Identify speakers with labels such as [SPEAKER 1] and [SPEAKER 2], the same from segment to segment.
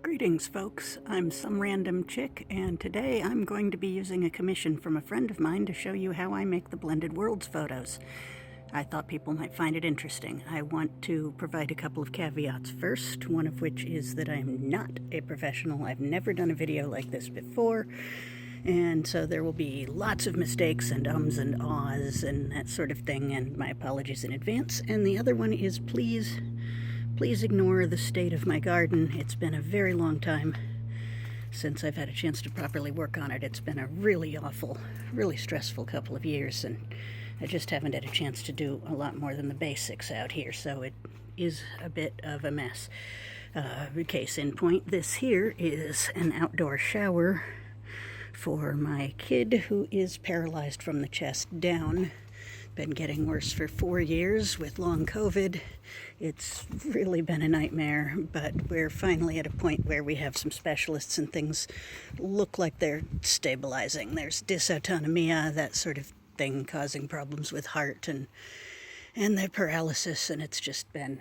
[SPEAKER 1] Greetings, folks. I'm some random chick, and today I'm going to be using a commission from a friend of mine to show you how I make the blended worlds photos. I thought people might find it interesting. I want to provide a couple of caveats first, one of which is that I am not a professional. I've never done a video like this before, and so there will be lots of mistakes and ums and ahs and that sort of thing, and my apologies in advance. And the other one is please ignore the state of my garden. It's been a very long time since I've had a chance to properly work on it. It's been a really awful, really stressful couple of years, and I just haven't had a chance to do a lot more than the basics out here, so it is a bit of a mess. Case in point, this here is an outdoor shower for my kid who is paralyzed from the chest down. Been getting worse for 4 years with long COVID. It's really been a nightmare, but we're finally at a point where we have some specialists and things look like they're stabilizing. There's dysautonomia, that sort of thing, causing problems with heart and the paralysis, and it's just been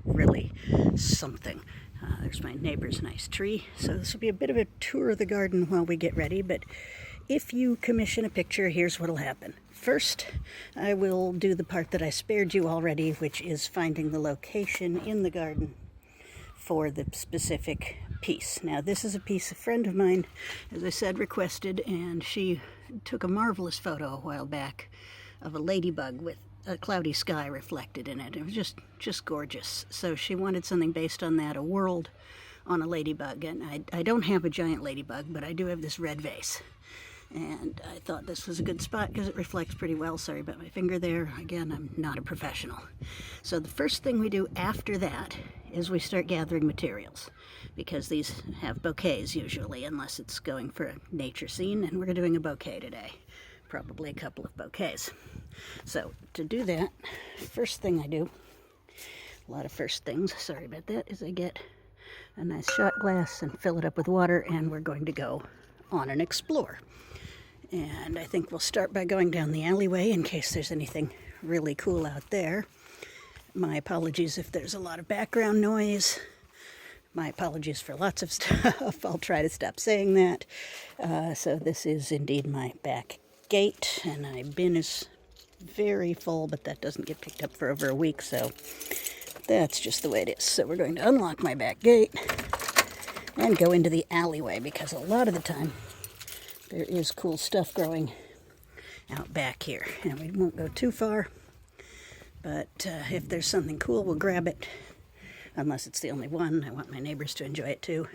[SPEAKER 1] really something. There's my neighbor's nice tree, so this will be a bit of a tour of the garden while we get ready, but if you commission a picture, here's what'll happen. First, I will do the part that I spared you already, which is finding the location in the garden for the specific piece. Now, this is a piece a friend of mine, as I said, requested, and she took a marvelous photo a while back of a ladybug with a cloudy sky reflected in it. It was just gorgeous. So she wanted something based on that, a world on a ladybug. And I don't have a giant ladybug, but I do have this red vase. And I thought this was a good spot because it reflects pretty well. Sorry about my finger there. Again, I'm not a professional. So the first thing we do after that is we start gathering materials, because these have bouquets usually, unless it's going for a nature scene, and we're doing a bouquet today. Probably a couple of bouquets. So to do that, first thing I do, a lot of first things, sorry about that, is I get a nice shot glass and fill it up with water, and we're going to go on an explore. And I think we'll start by going down the alleyway in case there's anything really cool out there. My apologies if there's a lot of background noise. My apologies for lots of stuff. I'll try to stop saying that. So this is indeed my back gate, and my bin is very full, but that doesn't get picked up for over a week, so that's just the way it is. So we're going to unlock my back gate and go into the alleyway, because a lot of the time there is cool stuff growing out back here. And we won't go too far, but if there's something cool, we'll grab it, unless it's the only one. I want my neighbors to enjoy it too.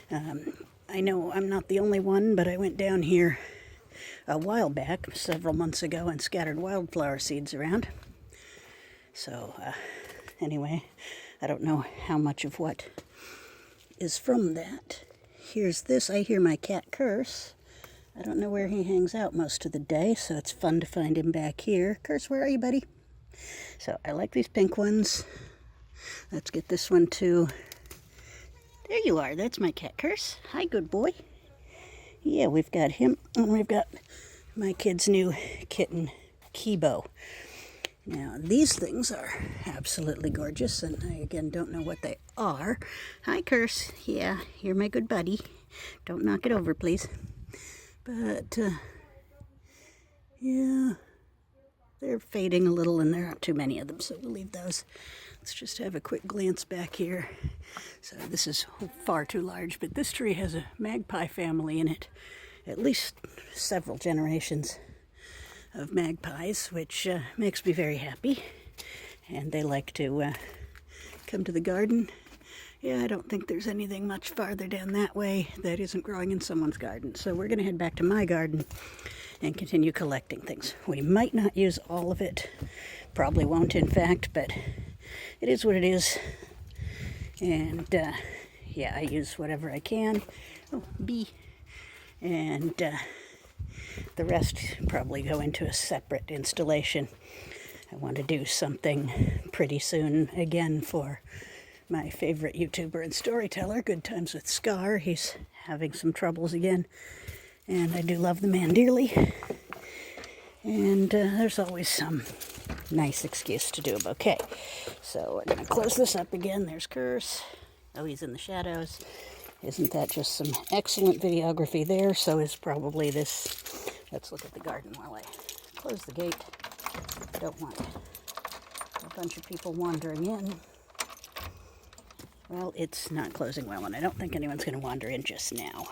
[SPEAKER 1] I know I'm not the only one, but I went down here a while back, several months ago, and scattered wildflower seeds around. So anyway, I don't know how much of what is from that. Here's this. I hear my cat curse. I don't know where he hangs out most of the day, so it's fun to find him back here. Curse, where are you, buddy? So I like these pink ones. Let's get this one too. There you are. That's my cat Curse. Hi, good boy. Yeah, we've got him, and we've got my kid's new kitten, Kibo. Now, these things are absolutely gorgeous, and I, again, don't know what they are. Hi, Curse. Yeah, you're my good buddy. Don't knock it over, please. But, yeah, they're fading a little, and there aren't too many of them, so we'll leave those. Let's just have a quick glance back here. So this is far too large, but this tree has a magpie family in it. At least several generations of magpies, which makes me very happy. And they like to come to the garden. Yeah, I don't think there's anything much farther down that way that isn't growing in someone's garden. So we're going to head back to my garden and continue collecting things. We might not use all of it. Probably won't, in fact, but it is what it is. And yeah, I use whatever I can. Oh, bee. And the rest probably go into a separate installation. I want to do something pretty soon again for my favorite YouTuber and storyteller, Good Times with Scar. He's having some troubles again, and I do love the man dearly. And there's always some nice excuse to do a bouquet. So we're going to close this up again. There's Curse. Oh, he's in the shadows. Isn't that just some excellent videography there? So is probably this. Let's look at the garden while I close the gate. I don't want a bunch of people wandering in. Well, it's not closing well, and I don't think anyone's going to wander in just now.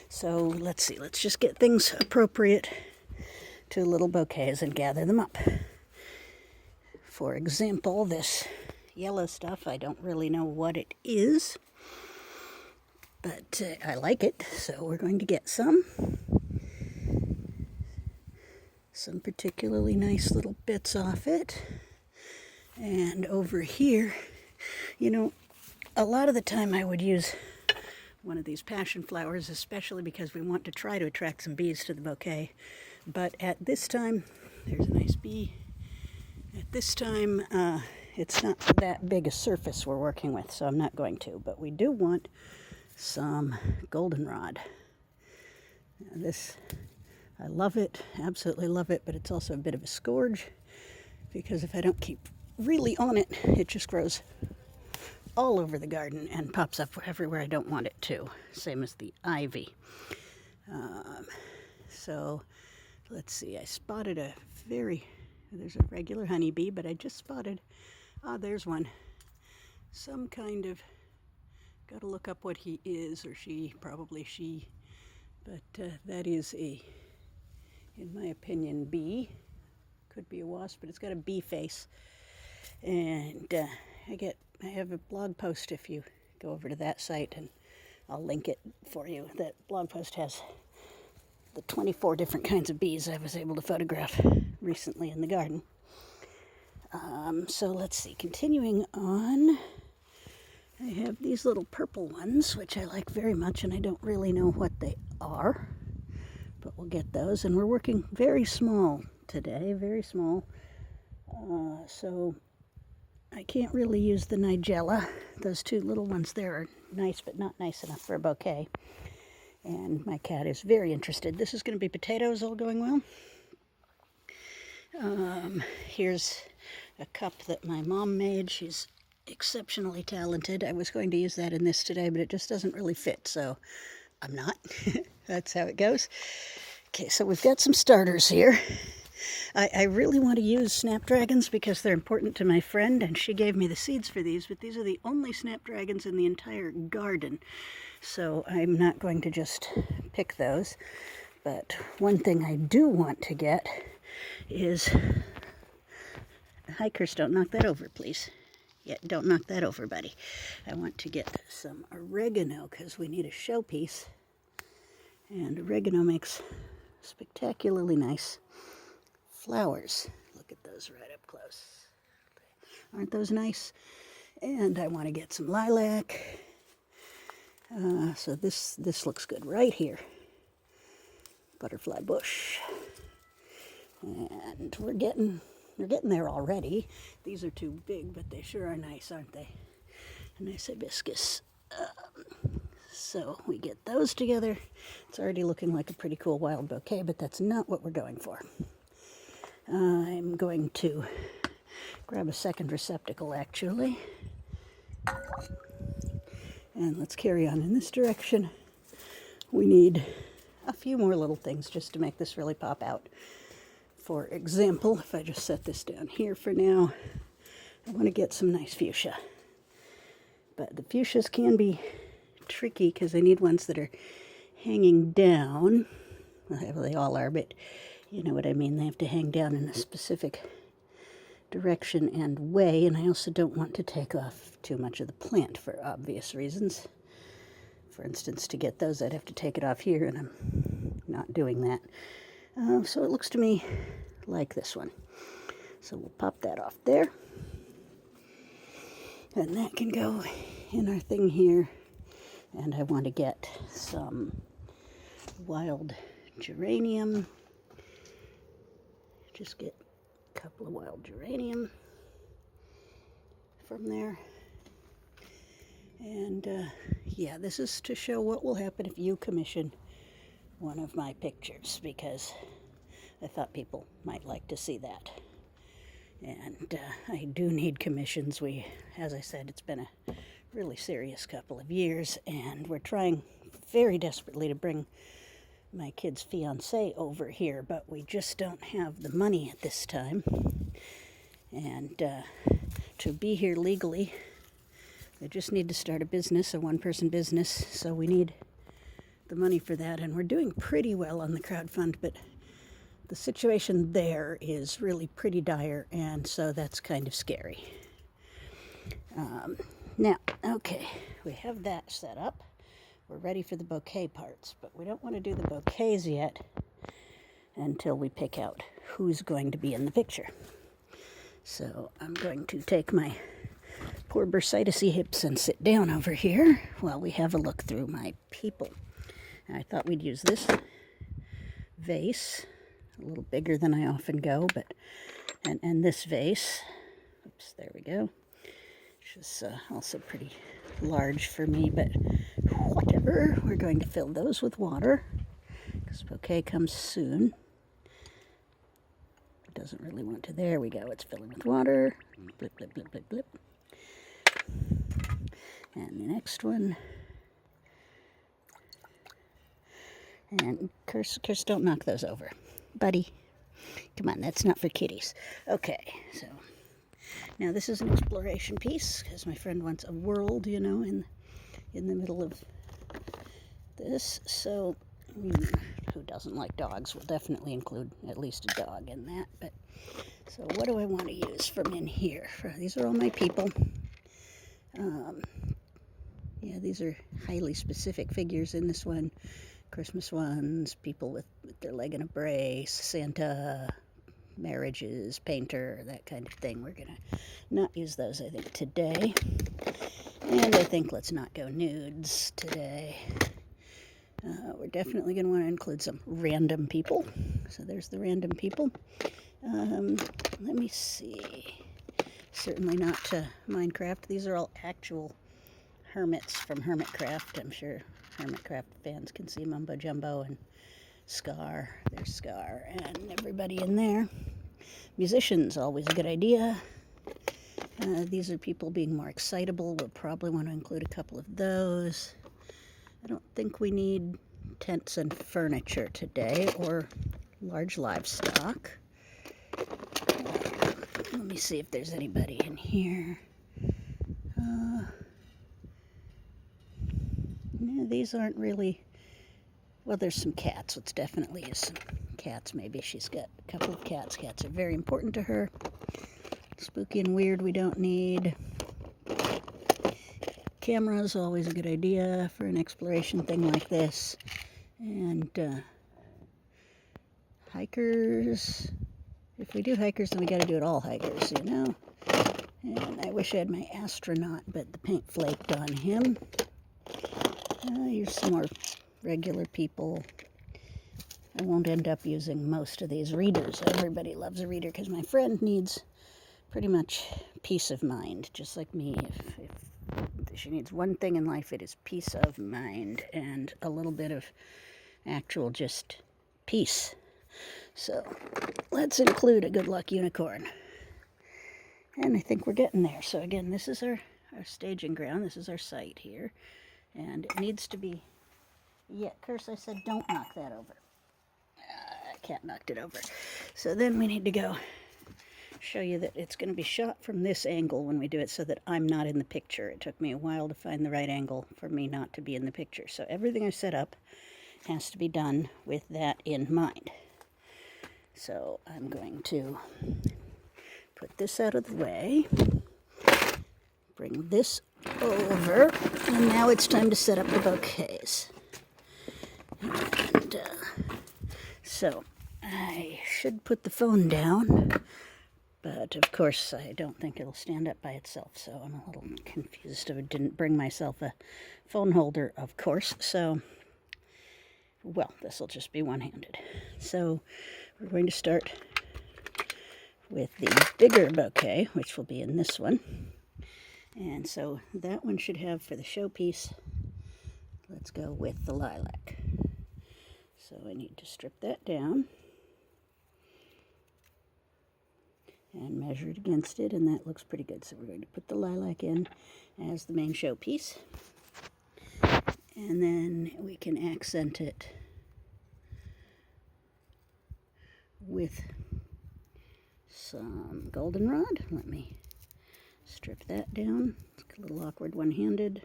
[SPEAKER 1] So let's see. Let's just get things appropriate to little bouquets and gather them up. For example, this yellow stuff, I don't really know what it is, but I like it, so we're going to get some. Some particularly nice little bits off it. And over here, you know, a lot of the time I would use one of these passion flowers, especially because we want to try to attract some bees to the bouquet. But at this time, there's a nice bee. At this time, it's not that big a surface we're working with, so I'm not going to. But we do want some goldenrod. This, I love it, absolutely love it, but it's also a bit of a scourge because if I don't keep really on it, it just grows all over the garden and pops up everywhere I don't want it to. Same as the ivy. So let's see, I spotted there's a regular honeybee, but I just spotted, there's one. Some kind of, gotta look up what he is, or she, probably she, but that is a, in my opinion, bee. Could be a wasp, but it's got a bee face. And I have a blog post if you go over to that site, and I'll link it for you. That blog post has the 24 different kinds of bees I was able to photograph recently in the garden. So let's see, continuing on, I have these little purple ones, which I like very much, and I don't really know what they are, but we'll get those. And we're working very small today, very small. So I can't really use the nigella. Those two little ones there are nice, but not nice enough for a bouquet. And my cat is very interested. This is going to be potatoes, all going well. Here's a cup that my mom made. She's exceptionally talented. I was going to use that in this today, but it just doesn't really fit, so I'm not. That's how it goes. Okay, so we've got some starters here. I really want to use snapdragons because they're important to my friend, and she gave me the seeds for these, but these are the only snapdragons in the entire garden. So I'm not going to just pick those. But one thing I do want to get is, hikers, don't knock that over, please. Yeah, don't knock that over, buddy. I want to get some oregano because we need a showpiece. And oregano makes spectacularly nice flowers. Look at those right up close. Aren't those nice? And I want to get some lilac. So this looks good right here. Butterfly bush. And we're getting there already. These are too big, but they sure are nice, aren't they? A nice hibiscus. So we get those together. It's already looking like a pretty cool wild bouquet, but that's not what we're going for. I'm going to grab a second receptacle, actually. And let's carry on in this direction. We need a few more little things just to make this really pop out. For example, if I just set this down here for now, I want to get some nice fuchsia. But the fuchsias can be tricky because they need ones that are hanging down. Well, they all are, but you know what I mean. They have to hang down in a specific direction and way, and I also don't want to take off too much of the plant for obvious reasons. For instance, to get those, I'd have to take it off here, and I'm not doing that. So it looks to me like this one. So we'll pop that off there. And that can go in our thing here. And I want to get some wild geranium. Just get a couple of wild geranium from there. And yeah, this is to show what will happen if you commission one of my pictures, because I thought people might like to see that. And I do need commissions. As I said, it's been a really serious couple of years, and we're trying very desperately to bring my kid's fiance over here, but we just don't have the money at this time. And to be here legally, they just need to start a business, a one-person business, so we need the money for that. And we're doing pretty well on the crowdfund, but the situation there is really pretty dire, and so that's kind of scary. Now, okay, we have that set up. We're ready for the bouquet parts, but we don't want to do the bouquets yet until we pick out who's going to be in the picture. So I'm going to take my poor bursitis-y hips and sit down over here while we have a look through my people. I thought we'd use this vase, a little bigger than I often go, but and this vase, oops, there we go, which is also pretty large for me, but whatever. We're going to fill those with water because bouquet comes soon. It doesn't really want to. There we go. It's filling with water. Blip, blip, blip, blip, blip. And the next one. And curse, don't knock those over. Buddy, come on, that's not for kitties. Okay, so now this is an exploration piece because my friend wants a world, you know, in the middle of this. So who doesn't like dogs? We'll definitely include at least a dog in that. But so what do I want to use from in here? These are all my people. Yeah, these are highly specific figures in this one. Christmas ones, people with their leg in a brace, Santa, marriages, painter, that kind of thing. We're going to not use those, I think, today. And I think let's not go nudes today. We're definitely going to want to include some random people. So there's the random people. Let me see. Certainly not Minecraft. These are all actual hermits from Hermitcraft. I'm sure Hermitcraft fans can see Mumbo Jumbo and Scar. There's Scar and everybody in there. Musicians, always a good idea. These are people being more excitable. We'll probably want to include a couple of those. I don't think we need tents and furniture today or large livestock. Let me see if there's anybody in here. No, these aren't really... Well, there's some cats. Let's definitely use some cats. Maybe she's got a couple of cats. Cats are very important to her. Spooky and weird we don't need. Camera's always a good idea for an exploration thing like this. And hikers. If we do hikers, then we got to do it all hikers, you know. And I wish I had my astronaut, but the paint flaked on him. Here's some more regular people. I won't end up using most of these readers. Everybody loves a reader because my friend needs pretty much peace of mind, just like me. If she needs one thing in life, it is peace of mind and a little bit of actual just peace. So let's include a good luck unicorn. And I think we're getting there. So again, this is our staging ground. This is our site here. And it needs to be... Yeah, Curse, I said don't knock that over. Cat knocked it over. So then we need to go show you that it's going to be shot from this angle when we do it so that I'm not in the picture. It took me a while to find the right angle for me not to be in the picture. So everything I set up has to be done with that in mind. So I'm going to put this out of the way, bring this over, and now it's time to set up the bouquets. And so I should put the phone down, but of course I don't think it'll stand up by itself, so I'm a little confused. I didn't bring myself a phone holder, of course, so, well, this will just be one-handed. So we're going to start with the bigger bouquet, which will be in this one. And so that one should have, for the showpiece, let's go with the lilac. So I need to strip that down. and measured against it, and that looks pretty good. So we're going to put the lilac in as the main showpiece, and then we can accent it with some goldenrod. Let me strip that down. It's a little awkward one-handed.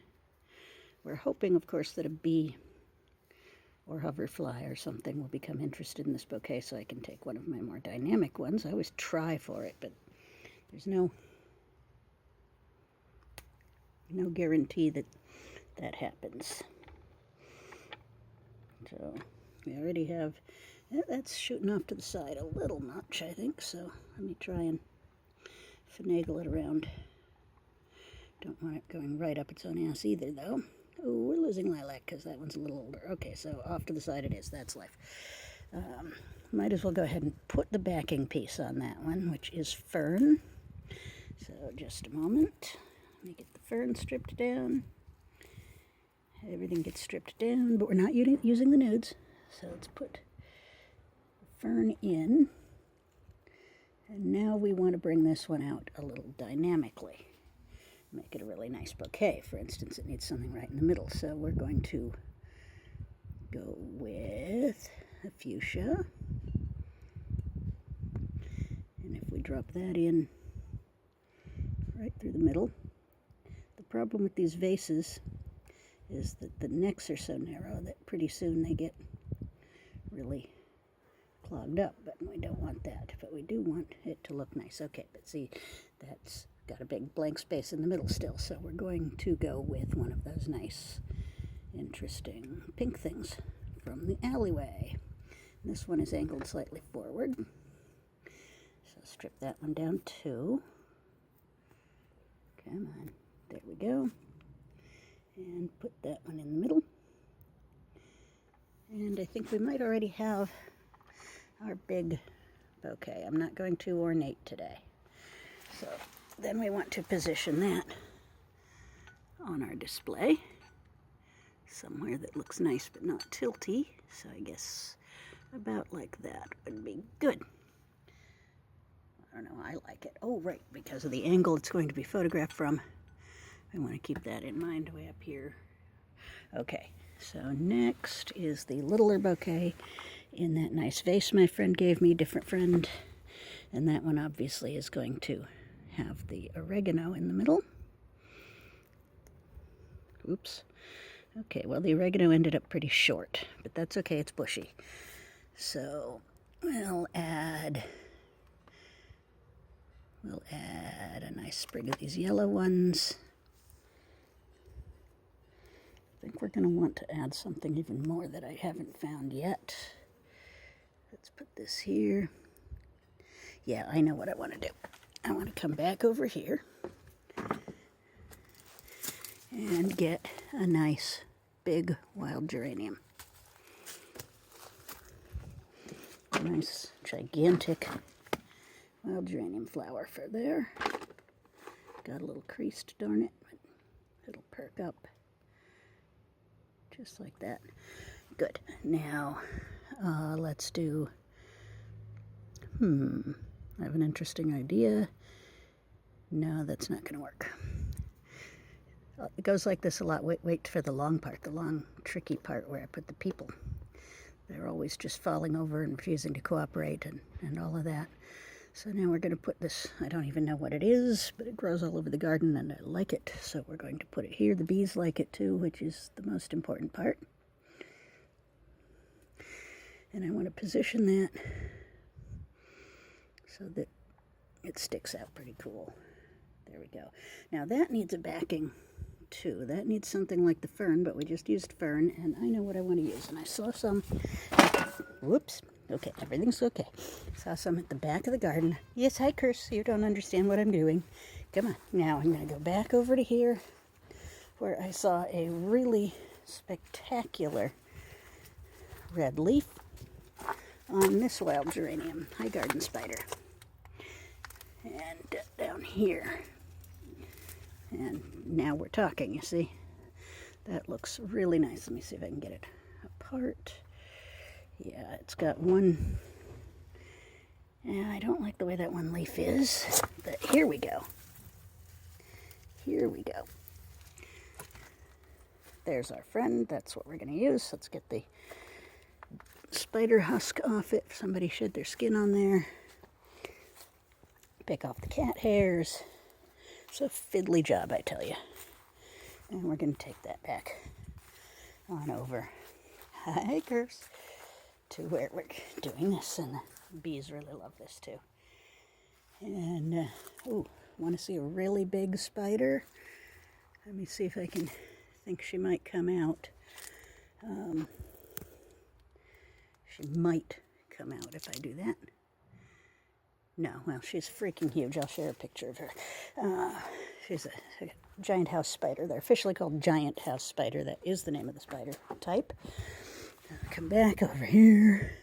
[SPEAKER 1] We're hoping, of course, that a bee or hoverfly or something will become interested in this bouquet so I can take one of my more dynamic ones. I always try for it, but there's no guarantee that that happens. So we already have, that's shooting off to the side a little much, I think, so let me try and finagle it around. Don't want it going right up its own ass either, though. Oh, we're losing lilac because that one's a little older. Okay, so off to the side it is. That's life. Might as well go ahead and put the backing piece on that one, which is fern. So just a moment. Let me get the fern stripped down. Everything gets stripped down, but we're not using the nudes. So let's put the fern in. And now we want to bring this one out a little dynamically. Make it a really nice bouquet. For instance, it needs something right in the middle. So we're going to go with a fuchsia. And if we drop that in right through the middle, the problem with these vases is that the necks are so narrow that pretty soon they get really clogged up, but we don't want that. But we do want it to look nice. Okay, but see, that's got a big blank space in the middle still, so we're going to go with one of those nice, interesting pink things from the alleyway. This one is angled slightly forward, so strip that one down too. Come on, there we go. And put that one in the middle. And I think we might already have our big bouquet. I'm not going too ornate today. So then we want to position that on our display somewhere that looks nice but not tilty. So I guess about like that would be good. I don't know, I like it. Oh, right, because of the angle it's going to be photographed from. I want to keep that in mind way up here. Okay, so next is the littler bouquet in that nice vase my friend gave me, different friend. And that one obviously is going to have the oregano in the middle. Oops. Okay, well the oregano ended up pretty short, but that's okay, it's bushy. So we'll add a nice sprig of these yellow ones. I think we're going to want to add something even more that I haven't found yet. Let's put this here. Yeah, I know what I want to do. I want to come back over here and get a nice big wild geranium. A nice gigantic wild geranium flower for there. Got a little creased, darn it, but it'll perk up. Just like that. Good. Now, let's do, I have an interesting idea. No, that's not going to work. It goes like this a lot. Wait for the long part, the long, tricky part where I put the people. They're always just falling over and refusing to cooperate and all of that. So now we're going to put this, I don't even know what it is, but it grows all over the garden and I like it. So we're going to put it here. The bees like it too, which is the most important part. And I want to position that so that it sticks out pretty cool. There we go. Now that needs a backing too. That needs something like the fern, but we just used fern and I know what I want to use. And I saw some, whoops. Okay, everything's okay. Saw some at the back of the garden. Yes, hi, Curse. You don't understand what I'm doing. Come on. Now I'm going to go back over to here where I saw a really spectacular red leaf on this wild geranium. Hi, garden spider. And down here. And now we're talking, you see. That looks really nice. Let me see if I can get it apart. Yeah, it's got one Yeah, I don't like the way that one leaf is, but here we go. Here we go. There's our friend. That's what we're going to use. Let's get the spider husk off it. Somebody shed their skin on there. Pick off the cat hairs. It's a fiddly job, I tell you. And we're going to take that back on over. Hikers. To where we're doing this, and the bees really love this too. And, oh, want to see a really big spider? Let me see if I can think she might come out. She might come out if I do that. No, well, she's freaking huge. I'll share a picture of her. She's a giant house spider. They're officially called giant house spider. That is the name of the spider type. Come back over here,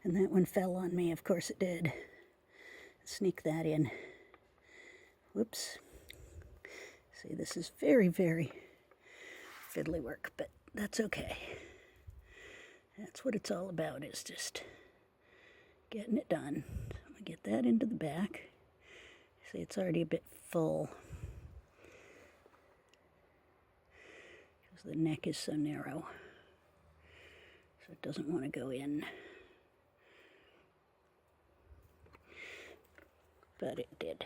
[SPEAKER 1] and that one fell on me. Of course it did. Sneak that in. Whoops. See, this is very, very fiddly work, but that's okay. That's what it's all about, is just getting it done. So I'm going to get that into the back. See, it's already a bit full, because the neck is so narrow. So it doesn't want to go in. But it did.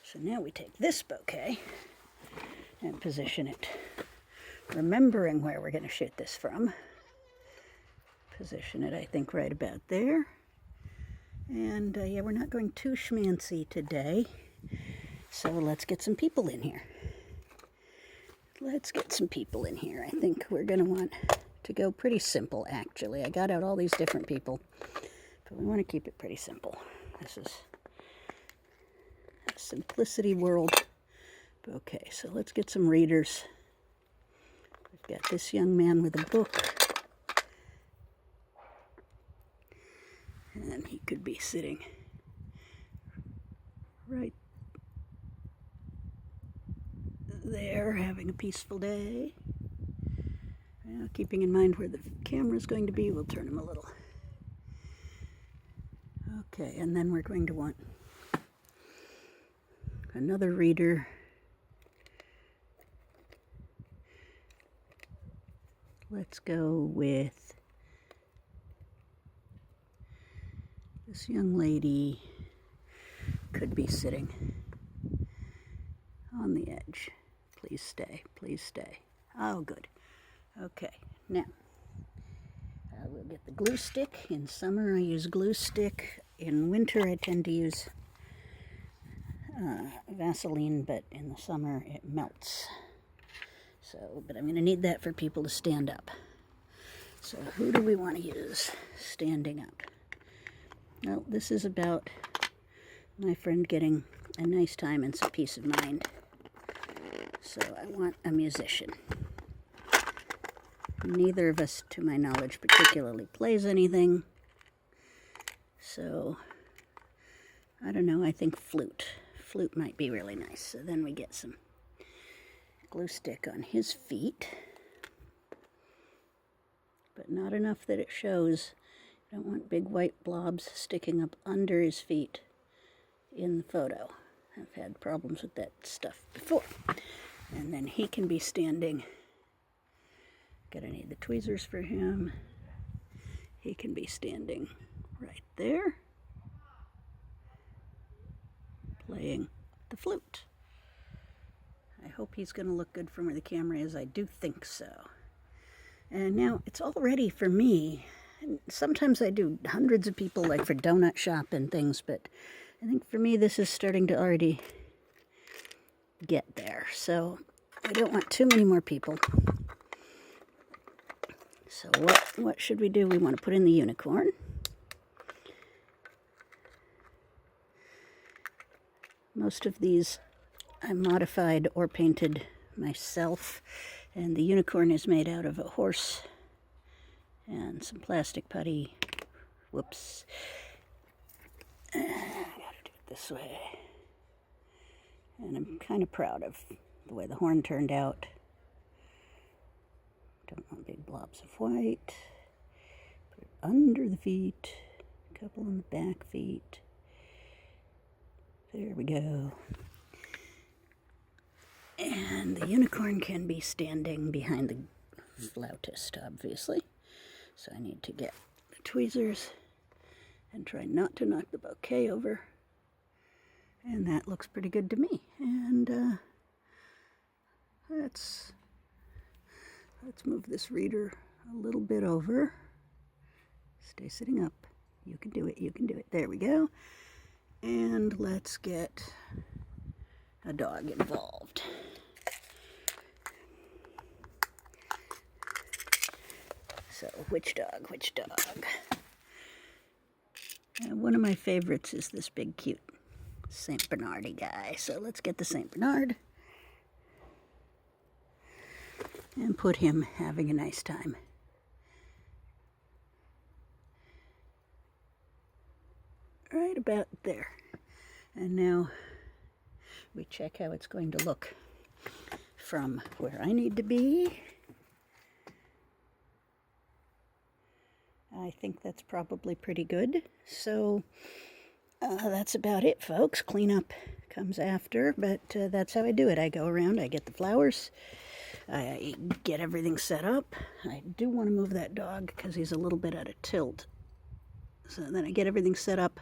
[SPEAKER 1] So now we take this bouquet and position it, remembering where we're going to shoot this from. Position it, I think, right about there. And yeah, we're not going too schmancy today. So let's get some people in here. Let's get some people in here. I think we're going to want to go pretty simple, actually. I got out all these different people, but we want to keep it pretty simple. This is a simplicity world. Okay, so let's get some readers. We've got this young man with a book, and he could be sitting right there having a peaceful day. Now, keeping in mind where the camera is going to be, we'll turn him a little. Okay, and then we're going to want another reader. Let's go with this young lady. Could be sitting on the edge. Please stay, please stay. Oh, good. Okay, now we'll get the glue stick. In summer I use glue stick. In winter I tend to use Vaseline, but in the summer it melts. So, but I'm going to need that for people to stand up. So who do we want to use standing up? Well, this is about my friend getting a nice time and some peace of mind. So I want a musician. Neither of us, to my knowledge, particularly plays anything. So, I don't know, I think flute. Flute might be really nice. So then we get some glue stick on his feet. But not enough that it shows. I don't want big white blobs sticking up under his feet in the photo. I've had problems with that stuff before. And then he can be standing. Gonna need the tweezers for him. He can be standing right there, playing the flute. I hope he's gonna look good from where the camera is. I do think so. And now it's all ready for me. And sometimes I do hundreds of people, like for donut shop and things, but I think for me this is starting to already get there. So I don't want too many more people. So what should we do? We want to put in the unicorn. Most of these I modified or painted myself, and the unicorn is made out of a horse and some plastic putty. Whoops. I gotta do it this way. And I'm kind of proud of the way the horn turned out. Don't want big blobs of white. Put it under the feet. couple on the back feet. There we go. And the unicorn can be standing behind the flautist, obviously. So I need to get the tweezers and try not to knock the bouquet over. And that looks pretty good to me. And let's move this reader a little bit over. Stay sitting up. You can do it, you can do it. There we go. And let's get a dog involved. So, which dog, which dog? One of my favorites is this big, cute St. Bernardy guy. So let's get the St. Bernard and put him having a nice time. Right about there. And now we check how it's going to look from where I need to be. I think that's probably pretty good. So that's about it, folks. Cleanup comes after, but that's how I do it. I go around, I get the flowers, I get everything set up. I do want to move that dog because he's a little bit out of tilt. So then I get everything set up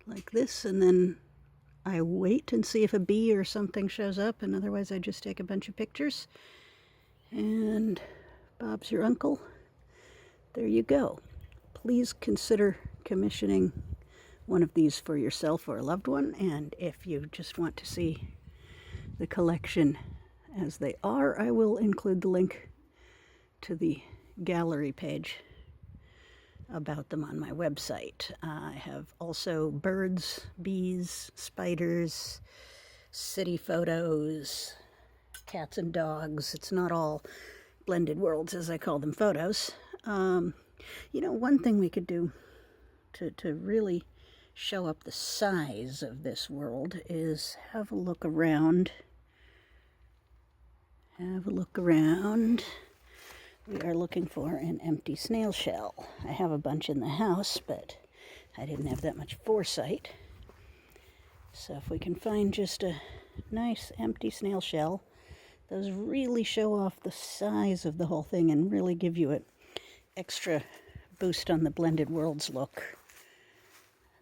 [SPEAKER 1] like this, and then I wait and see if a bee or something shows up, and otherwise I just take a bunch of pictures. And Bob's your uncle. There you go. Please consider commissioning one of these for yourself or a loved one, and if you just want to see the collection as they are, I will include the link to the gallery page about them on my website. I have also birds, bees, spiders, city photos, cats and dogs. It's not all blended worlds, as I call them, photos. You know, one thing we could do to really show up the size of this world is have a look around. Have a look around. We are looking for an empty snail shell. I have a bunch in the house, but I didn't have that much foresight. So if we can find just a nice empty snail shell, those really show off the size of the whole thing and really give you an extra boost on the blended worlds look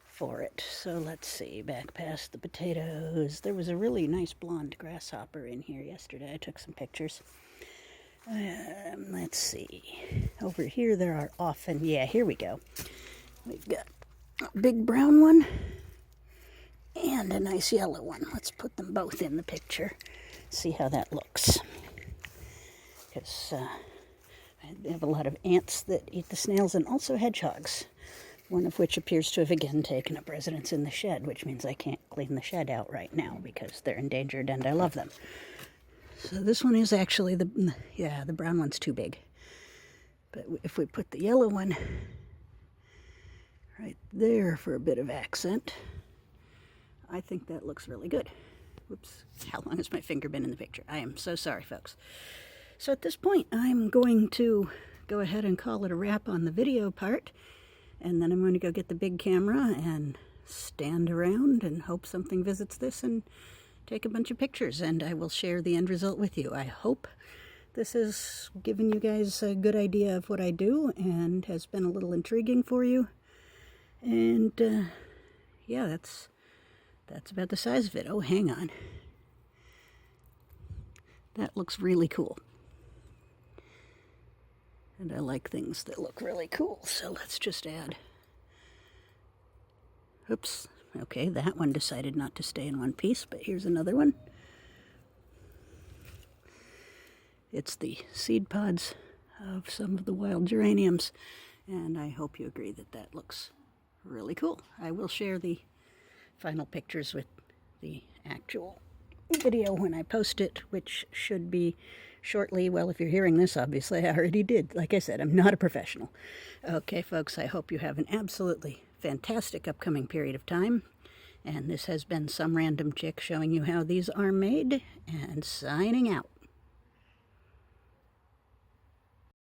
[SPEAKER 1] for it. So let's see, back past the potatoes. There was a really nice blonde grasshopper in here yesterday. I took some pictures. Let's see. Over here there are often, yeah, here we go. We've got a big brown one and a nice yellow one. Let's put them both in the picture. See how that looks. Because I have a lot of ants that eat the snails and also hedgehogs. One of which appears to have again taken up residence in the shed, which means I can't clean the shed out right now because they're endangered and I love them. So this one is actually the brown one's too big. But if we put the yellow one right there for a bit of accent, I think that looks really good. Whoops, how long has my finger been in the picture? I am so sorry, folks. So at this point, I'm going to go ahead and call it a wrap on the video part. And then I'm going to go get the big camera and stand around and hope something visits this and take a bunch of pictures. And I will share the end result with you. I hope this has given you guys a good idea of what I do and has been a little intriguing for you. And yeah, that's about the size of it. Oh, hang on. That looks really cool. And I like things that look really cool, so let's just add. Oops, okay, that one decided not to stay in one piece, but here's another one. It's the seed pods of some of the wild geraniums, and I hope you agree that that looks really cool. I will share the final pictures with the actual video when I post it, which should be shortly. Well, if you're hearing this, obviously I already did. Like I said, I'm not a professional. Okay, folks, I hope you have an absolutely fantastic upcoming period of time. And this has been Some Random Chick showing you how these are made and signing out.